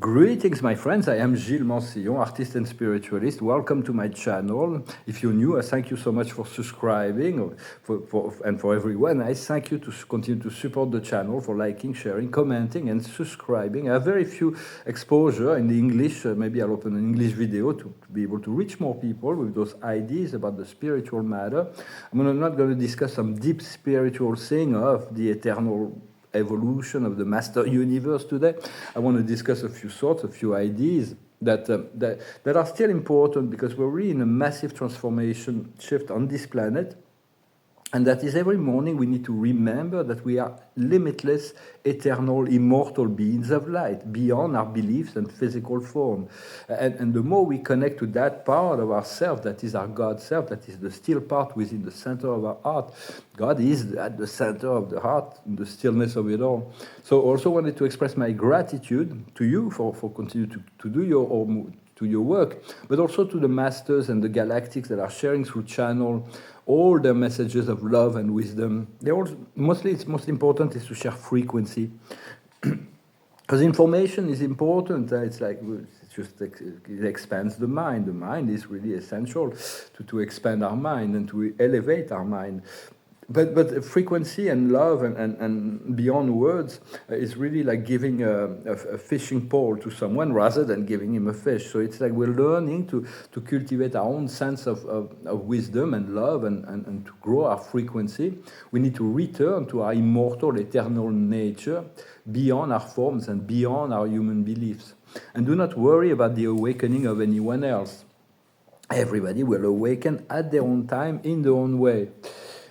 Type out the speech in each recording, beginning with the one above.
Greetings, my friends. I am Gilles Mancillon, artist and spiritualist. Welcome to my channel. If you're new, I thank you so much for subscribing, and for everyone, I thank you to continue to support the channel, for liking, sharing, commenting, and subscribing. I have very few exposure in the English. Maybe I'll open an English video to be able to reach more people with those ideas about the spiritual matter. I'm not going to discuss some deep spiritual thing of the eternal evolution of the master universe today. I want to discuss a few thoughts, a few ideas that are still important, because we're really in a massive transformation shift on this planet. And that is, every morning we need to remember that we are limitless, eternal, immortal beings of light, beyond our beliefs and physical form. And the more we connect to that part of ourself, that is our God self, that is the still part within the center of our heart. God is at the center of the heart, in the stillness of it all. So also wanted to express my gratitude to you for continuing to do your work, but also to the masters and the galactics that are sharing through channel all their messages of love and wisdom. It's most important is to share frequency, because information is important. It expands the mind. The mind is really essential to expand our mind and to elevate our mind. But frequency and love and beyond words is really like giving a fishing pole to someone rather than giving him a fish. So it's like we're learning to cultivate our own sense of wisdom and love and to grow our frequency. We need to return to our immortal, eternal nature beyond our forms and beyond our human beliefs. And do not worry about the awakening of anyone else. Everybody will awaken at their own time, in their own way.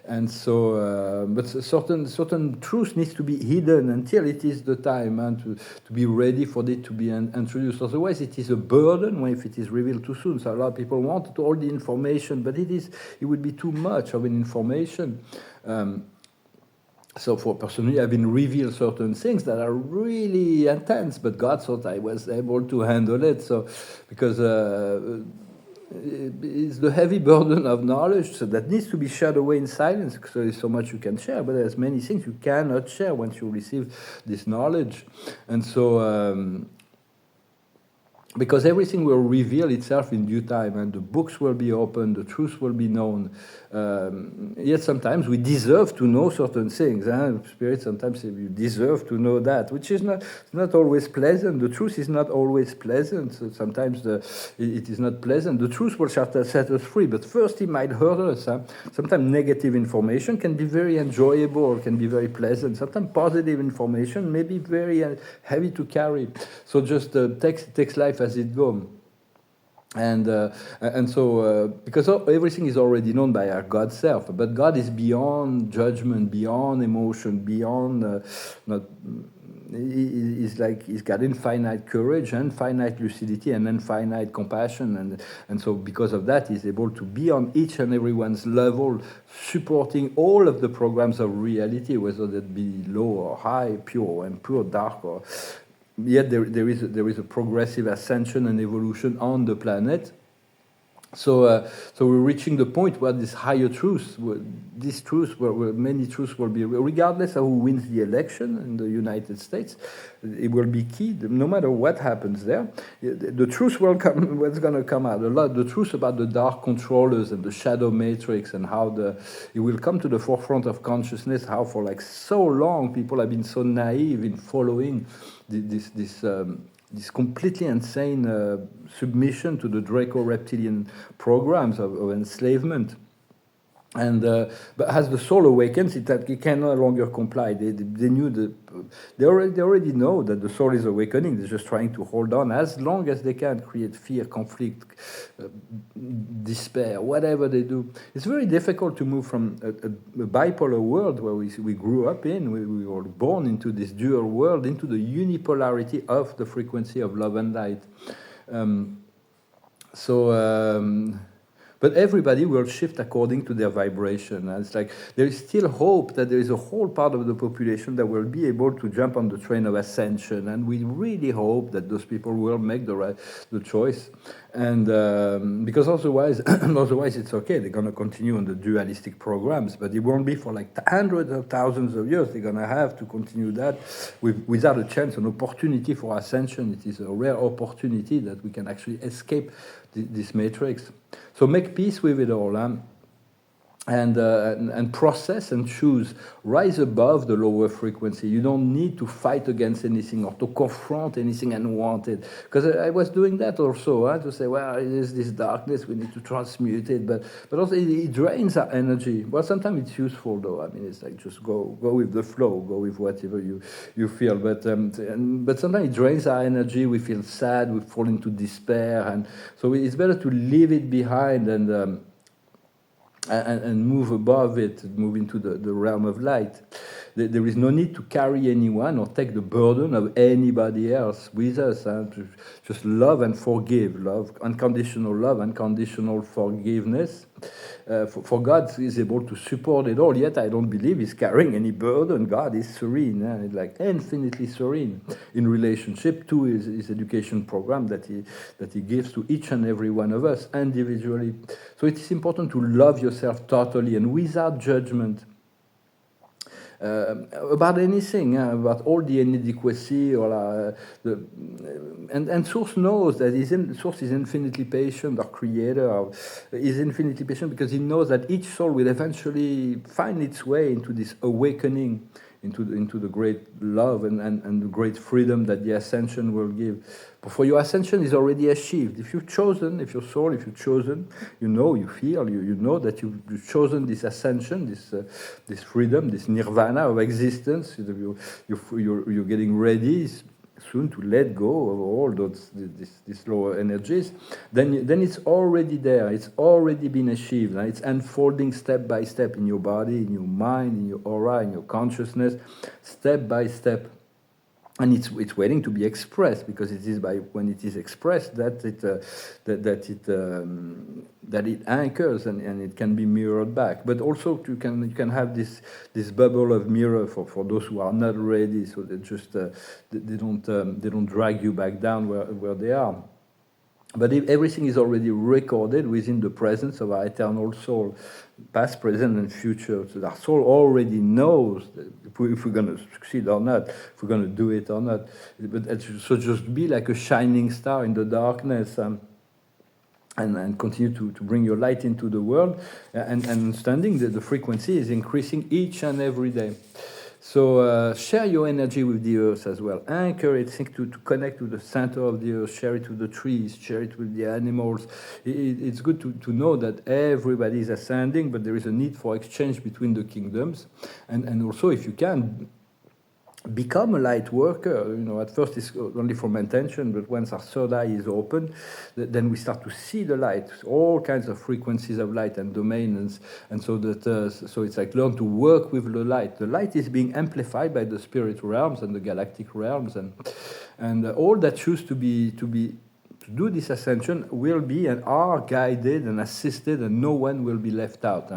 And so, but certain truth needs to be hidden until it is the time, and to be ready for it to be introduced. Otherwise, it is a burden if it is revealed too soon. So a lot of people want all the information, but it would be too much of an information. So for personally, I've been revealed certain things that are really intense, but God thought I was able to handle it. So because it's the heavy burden of knowledge, so that needs to be shared away in silence, because there is so much you can share, but there's many things you cannot share once you receive this knowledge. And so because everything will reveal itself in due time, and the books will be opened, the truth will be known. Yet sometimes we deserve to know certain things. Spirit sometimes say you deserve to know that, which is not always pleasant. The truth is not always pleasant. So sometimes it is not pleasant. The truth will set us free, but first it might hurt us. Sometimes negative information can be very enjoyable, can be very pleasant. Sometimes positive information may be very heavy to carry. So just takes life as it goes. And so because everything is already known by our God self, but God is beyond judgment, beyond emotion, beyond he's got infinite courage, infinite lucidity, and infinite compassion, and so because of that, he's able to be on each and everyone's level, supporting all of the programs of reality, whether that be low or high, pure and pure, dark or. Yet there is a progressive ascension and evolution on the planet. So we're reaching the point where this higher truth, where many truths will be, regardless of who wins the election in the United States, it will be key. No matter what happens there, the truth will come. What's going to come out? The truth about the dark controllers and the shadow matrix, and how it will come to the forefront of consciousness. How for like so long people have been so naive in following this completely insane submission to the Draco-reptilian programs of enslavement. And but as the soul awakens, it can no longer comply. They already know that the soul is awakening. They're just trying to hold on as long as they can, create fear, conflict, despair, whatever they do. It's very difficult to move from a bipolar world where we grew up in. We were born into this dual world, into the unipolarity of the frequency of love and light. But everybody will shift according to their vibration. And it's like there is still hope that there is a whole part of the population that will be able to jump on the train of ascension. And we really hope that those people will make the choice. And because otherwise, otherwise it's okay. They're going to continue on the dualistic programs, but it won't be for like hundreds of thousands of years. They're going to have to continue that without a chance, an opportunity for ascension. It is a rare opportunity that we can actually escape this matrix. So make peace with it all, and process and choose. Rise above the lower frequency. You don't need to fight against anything or to confront anything unwanted. Because I was doing that also, to say, well, it is this darkness, we need to transmute it. But also it drains our energy. Well, sometimes it's useful though. I mean, it's like just go with the flow, go with whatever you feel. But sometimes it drains our energy. We feel sad, we fall into despair. And so it's better to leave it behind and move above it, move into the realm of light. There is no need to carry anyone or take the burden of anybody else with us. Just love and forgive. Love, unconditional love, unconditional forgiveness. For God is able to support it all, yet I don't believe he's carrying any burden. God is serene, like infinitely serene in relationship to his education program that he gives to each and every one of us individually. So it is important to love yourself totally and without judgment. About anything, about all the inadequacy, and Source knows that Source is infinitely patient. Our Creator is infinitely patient because he knows that each soul will eventually find its way into this awakening, into the great love and the great freedom that the ascension will give. But for your ascension is already achieved. If you've chosen, if you've chosen, you feel, you know that you've chosen this ascension, this freedom, this nirvana of existence. You're getting ready soon to let go of all these lower energies. Then it's already there. It's already been achieved. It's unfolding step by step in your body, in your mind, in your aura, in your consciousness, step by step. And it's waiting to be expressed, because it is when it is expressed that it anchors and it can be mirrored back. But also you can have this bubble of mirror for those who are not ready, so they just they don't drag you back down where they are. But if everything is already recorded within the presence of our eternal soul, past, present, and future. So our soul already knows if we're going to succeed or not, if we're going to do it or not. But so just be like a shining star in the darkness, and continue to bring your light into the world, and understanding that the frequency is increasing each and every day. So share your energy with the earth as well. Anchor it, think to connect to the center of the earth, share it with the trees, share it with the animals. It's good to know that everybody is ascending, but there is a need for exchange between the kingdoms. And also, if you can, become a light worker. At first it's only from intention, but once our third eye is open, then we start to see the light, all kinds of frequencies of light and domains, and so it's like learn to work with the light. The light is being amplified by the spirit realms and the galactic realms, and all that choose to do this ascension will be and are guided and assisted, and no one will be left out.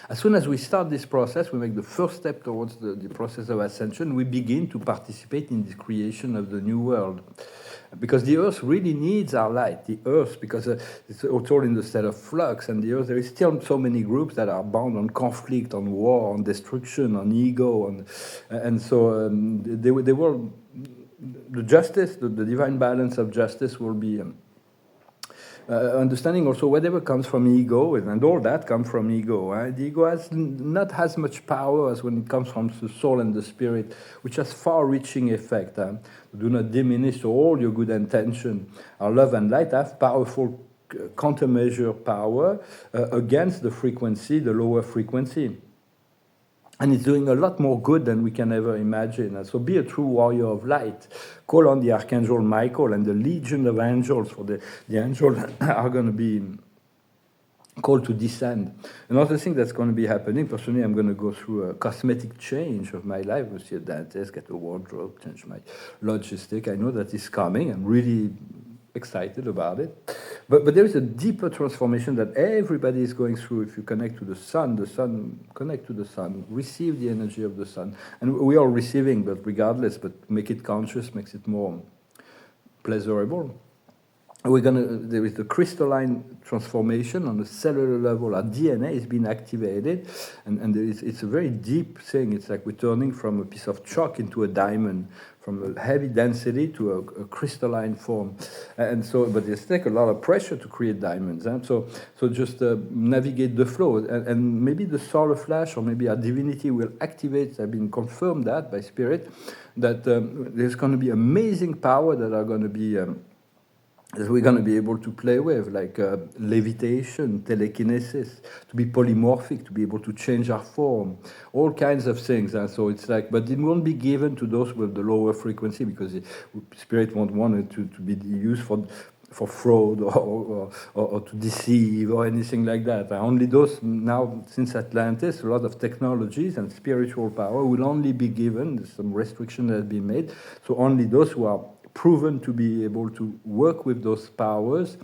As soon as we start this process, we make the first step towards the process of ascension, we begin to participate in the creation of the new world. Because the earth really needs our light, the earth, because it's all in the state of flux, and the earth, there is still so many groups that are bound on conflict, on war, on destruction, on ego, and so they will, the justice, the divine balance of justice will be... understanding also whatever comes from ego, and all that comes from ego. The ego has not as much power as when it comes from the soul and the spirit, which has far-reaching effect. Do not diminish all your good intention. Our love and light have powerful countermeasure power against the frequency, the lower frequency. And it's doing a lot more good than we can ever imagine. So be a true warrior of light. Call on the Archangel Michael and the legion of angels, for the angels are going to be called to descend. Another thing that's going to be happening, personally, I'm going to go through a cosmetic change of my life. Go see a dentist, get a wardrobe, change my logistic. I know that is coming. I'm really excited about it. but there is a deeper transformation that everybody is going through. If you connect to the sun, connect to the sun, receive the energy of the sun. And we are receiving, but regardless, but make it conscious, makes it more pleasurable. There is the crystalline transformation on the cellular level. Our DNA is being activated, and it's a very deep thing. It's like we're turning from a piece of chalk into a diamond, from a heavy density to a crystalline form. And so, but it takes a lot of pressure to create diamonds. So just navigate the flow, and maybe the solar flash, or maybe our divinity will activate. I've been confirmed that by spirit, that there's going to be amazing power that are going to be. That we're going to be able to play with, like levitation, telekinesis, to be polymorphic, to be able to change our form, all kinds of things. And so it's like, but it won't be given to those with the lower frequency, because spirit won't want it to be used for fraud or to deceive or anything like that. Only those, now since Atlantis, a lot of technologies and spiritual power will only be given. There's some restriction that has been made. So only those who are proven to be able to work with those powers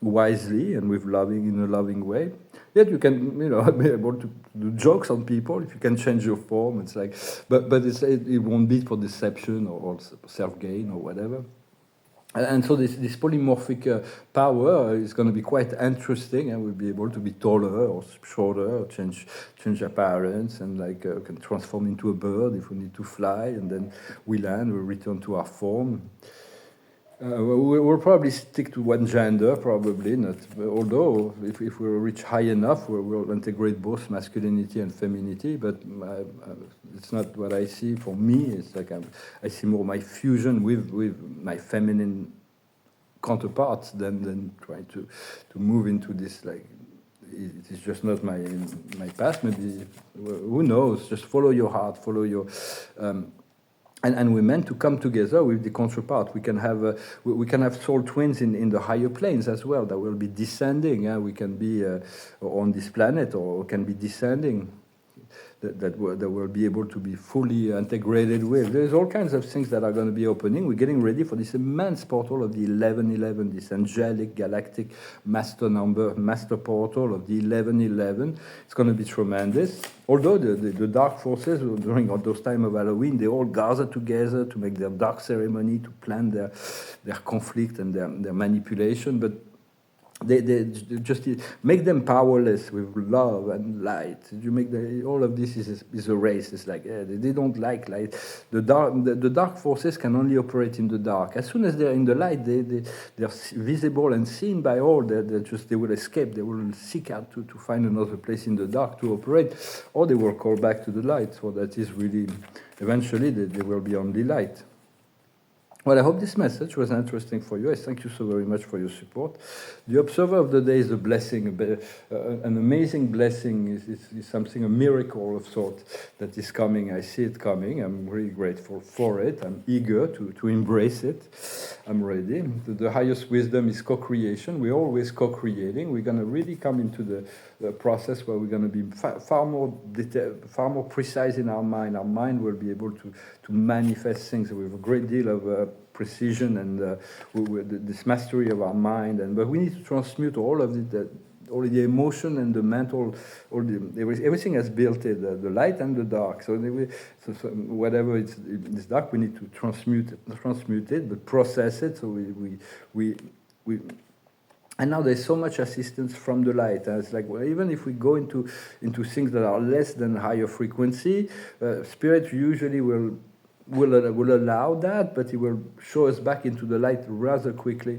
wisely and with in a loving way. Yet you can, be able to do jokes on people if you can change your form. It's like, but it won't be for deception or self-gain or whatever. And so this polymorphic power is going to be quite interesting, and we'll be able to be taller or shorter, or change appearance, and can transform into a bird if we need to fly, and then we land, we return to our form. We'll probably stick to one gender, probably not. Although, if we reach high enough, we'll integrate both masculinity and femininity. But it's not what I see. For me, it's like I see more my fusion with my feminine counterparts than trying to move into this. Like, it is just not my path. Maybe, who knows? Just follow your heart, follow your. And we're meant to come together with the counterpart. We can have soul twins in the higher planes as well that will be descending. We can be on this planet, or can be descending. That will be able to be fully integrated with. There's all kinds of things that are going to be opening. We're getting ready for this immense portal of the 1111, this angelic, galactic master portal of the 1111. It's going to be tremendous. Although the dark forces, during those time of Halloween, they all gather together to make their dark ceremony, to plan their conflict and their manipulation, but they just make them powerless with love and light. You make all of this is a race. It's like they don't like light. The dark forces can only operate in the dark. As soon as they're in the light, they're visible and seen by all. They will escape. They will seek out to find another place in the dark to operate, or they will call back to the light. So that is really eventually there will be only light. Well, I hope this message was interesting for you. I thank you so very much for your support. The Observer of the Day is a blessing, an amazing blessing. Is something, a miracle of sort that is coming. I see it coming. I'm really grateful for it. I'm eager to embrace it. I'm ready. The highest wisdom is co-creation. We're always co-creating. We're going to really come into the process where we're going to be far more precise in our mind. Our mind will be able to manifest things with a great deal of precision and this mastery of our mind. But we need to transmute all of it, all the emotion and the mental, everything has built it, the light and the dark. So whatever it's dark, we need to transmute it, but process it. So we and now there's so much assistance from the light. It's like, well, even if we go into things that are less than higher frequency, spirit usually will allow that, but it will show us back into the light rather quickly.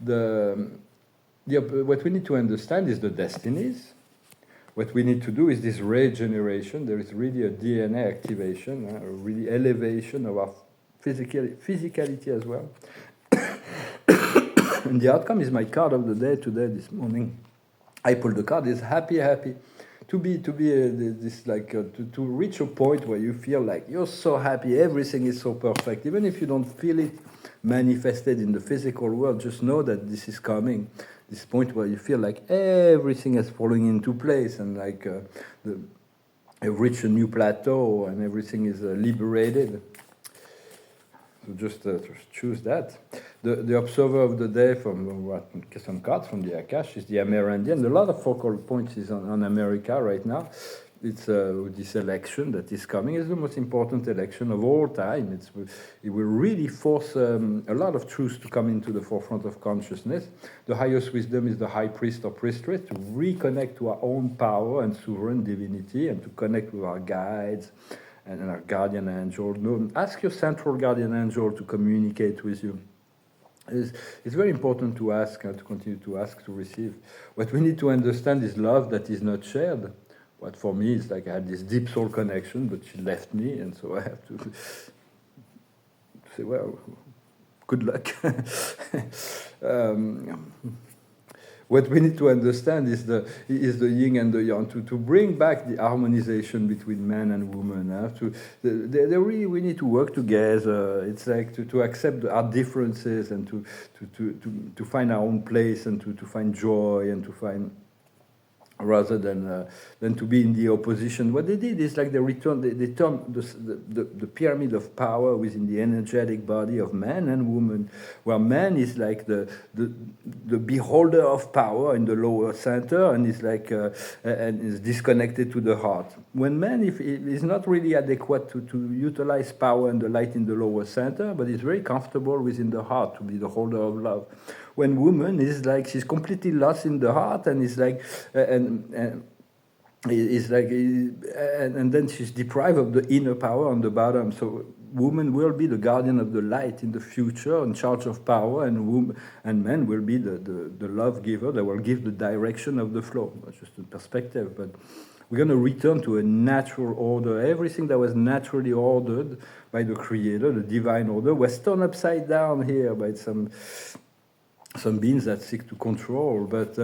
What we need to understand is the destinies. What we need to do is this regeneration. There is really a DNA activation, a really elevation of our physicality as well. And the outcome is my card of the day today, this morning. I pulled the card, is happy. To reach a point where you feel like you're so happy, everything is so perfect. Even if you don't feel it manifested in the physical world, just know that this is coming. This point where you feel like everything is falling into place, and you've reached a new plateau and everything is liberated. So just choose that. The observer of the day from some cards from the Akash is the Amerindian. A lot of focal points is on America right now. It's this election that is coming. It's the most important election of all time. It will really force a lot of truths to come into the forefront of consciousness. The highest wisdom is the high priest or priestess to reconnect to our own power and sovereign divinity and to connect with our guides and our guardian angel. No, ask your central guardian angel to communicate with you. It's very important to ask, to continue to ask, to receive. What we need to understand is love that is not shared. But for me, it's like I had this deep soul connection, but she left me, and so I have to say, well, good luck. What we need to understand is the yin and the yang, to bring back the harmonization between man and woman. We need to work together. It's like to accept our differences and to find our own place and to find joy and to find, rather than to be in the opposition. What they did is like they turned the pyramid of power within the energetic body of man and woman, where man is like the beholder of power in the lower center and is like and is disconnected to the heart. When man is not really adequate to utilize power and the light in the lower center, but is very comfortable within the heart to be the holder of love. When woman is like she's completely lost in the heart and is like and then she's deprived of the inner power on the bottom. So woman will be the guardian of the light in the future, in charge of power, and man will be the love giver that will give the direction of the flow. That's just a perspective, but we're going to return to a natural order. Everything that was naturally ordered by the Creator, the divine order, was turned upside down here by some beings that seek to control, but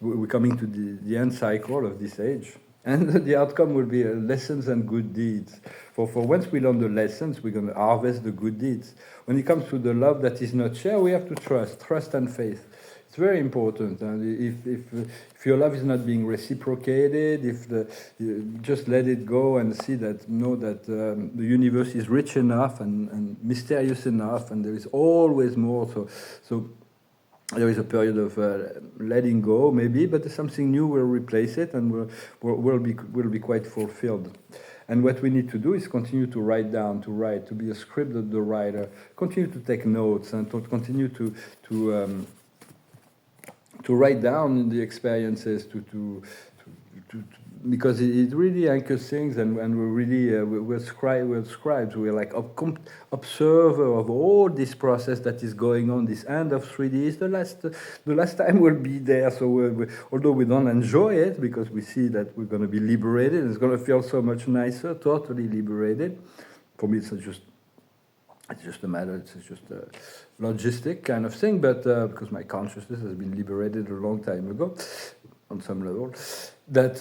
we're coming to the end cycle of this age. And the outcome will be lessons and good deeds. For once we learn the lessons, we're going to harvest the good deeds. When it comes to the love that is not shared, we have to trust and faith. It's very important. And if your love is not being reciprocated, just let it go and know that the universe is rich enough and mysterious enough, and there is always more. So there is a period of letting go, maybe, but something new will replace it, and will be quite fulfilled. And what we need to do is continue to write, to be a script of the writer, continue to take notes, and to continue to write down the experiences, because it really anchors things, and we're really we're scribes. We're like observer of all this process that is going on. This end of 3D is the last time we'll be there. So although we don't enjoy it, because we see that we're going to be liberated, it's going to feel so much nicer, totally liberated. For me, it's just a matter. It's just a logistic kind of thing, but because my consciousness has been liberated a long time ago, on some level, that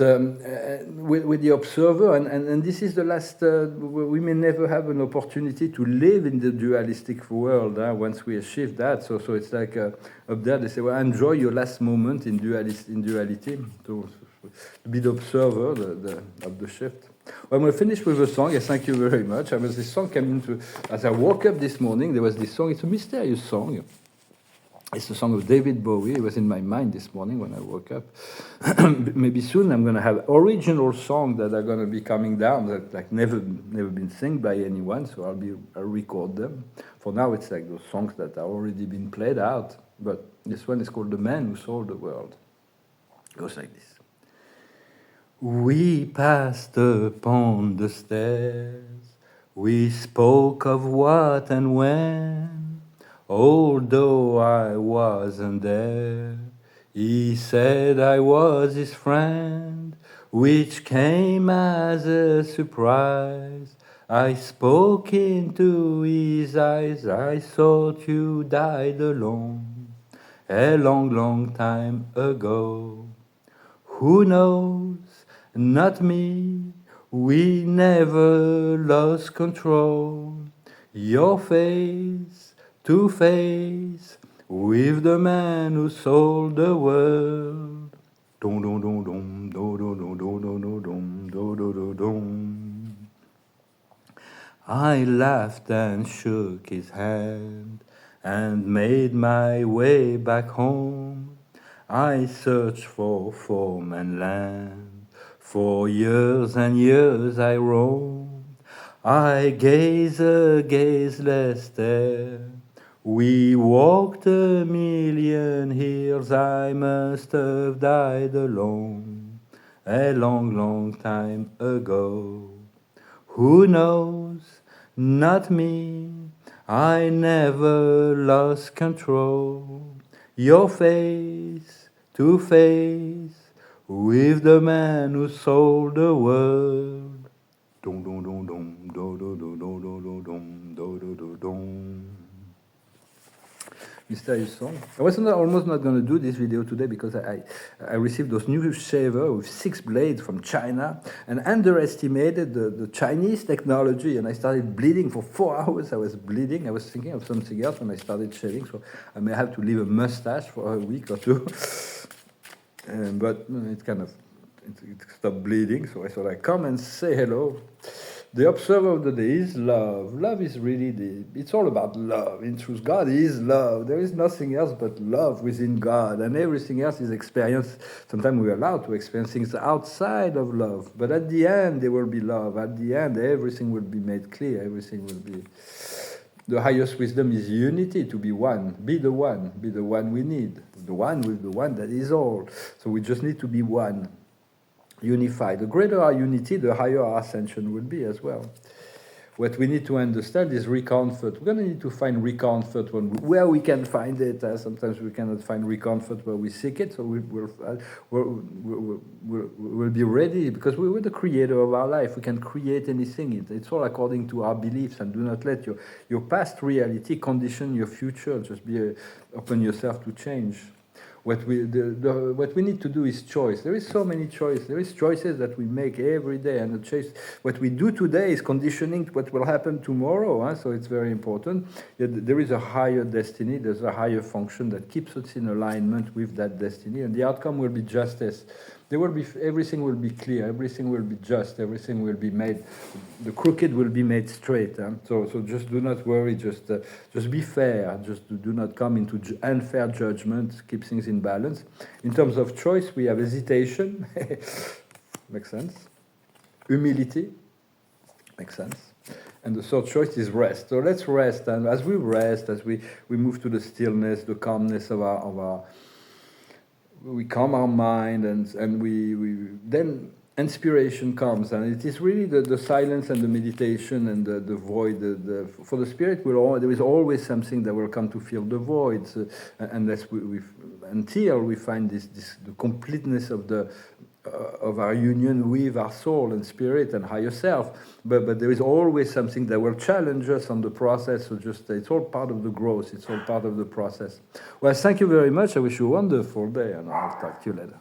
with the observer, and this is the last, we may never have an opportunity to live in the dualistic world once we achieve that. So it's like up there they say, well, enjoy your last moment in duality, to be the observer of the shift. Well, I'm going to finish with a song. Yes, thank you very much. This song came into, as I woke up this morning, there was this song. It's a mysterious song. It's a song of David Bowie. It was in my mind this morning when I woke up. Maybe soon I'm going to have original songs that are going to be coming down that like never been sung by anyone. So I'll record them. For now, it's like those songs that are already been played out. But this one is called "The Man Who Sold the World." It goes like this. We passed upon the stairs. We spoke of what and when. Although I wasn't there, he said I was his friend, which came as a surprise. I spoke into his eyes. I thought you died alone a long, long time ago. Who knows? Not me. We never lost control. Your face to face with the man who sold the world. Dum dum dum dum dum dum dum dum dum dum dum dum. I laughed and shook his hand and made my way back home. I searched for foam and land. For years and years I roamed. I gaze a gazeless stare. We walked a million hills. I must have died alone a long, long time ago. Who knows? Not me. I never lost control. Your face to face with the man who sold the world. Dum dum dum dum do do do do do dum do do do dum. Mysterious song. I was almost not going to do this video today because I received those new shaver with 6 blades from China and underestimated the Chinese technology, and I started bleeding for 4 hours. I was bleeding. I was thinking of something else when I started shaving, so I may have to leave a mustache for a week or two. But it kind of it stopped bleeding, so I thought I'd come and say hello. The observer of the day is love. Love is really it's all about love. In truth, God is love. There is nothing else but love within God, and everything else is experienced. Sometimes we're allowed to experience things outside of love, but at the end, there will be love. At the end, everything will be made clear. Everything will be... The highest wisdom is unity, to be one. Be the one we need. The one with the one that is all. So we just need to be one. Unified. The greater our unity, the higher our ascension will be as well. What we need to understand is recomfort. We're going to need to find recomfort where we can find it. Sometimes we cannot find recomfort where we seek it, so we'll be ready because we're the creator of our life. We can create anything. It's all according to our beliefs, and do not let your past reality condition your future. Just open yourself to change. What we need to do is choice. There is so many choices. There is choices that we make every day, and what we do today is conditioning what will happen tomorrow. So it's very important. There is a higher destiny. There's a higher function that keeps us in alignment with that destiny, and the outcome will be justice. Everything will be clear. Everything will be just. Everything will be made. The crooked will be made straight. So just do not worry. Just be fair. Just do not come into unfair judgment. Keep things in balance. In terms of choice, we have hesitation. Makes sense. Humility. Makes sense. And the third choice is rest. So let's rest. And as we rest, as we move to the stillness, the calmness of our we calm our mind, and we then inspiration comes, and it is really the silence and the meditation and the void. For the spirit, there is always something that will come to fill the void, unless until we find the completeness of our union with our soul and spirit and higher self. But there is always something that will challenge us on the process. So it's all part of the growth. It's all part of the process. Well, thank you very much. I wish you a wonderful day, and I'll talk to you later.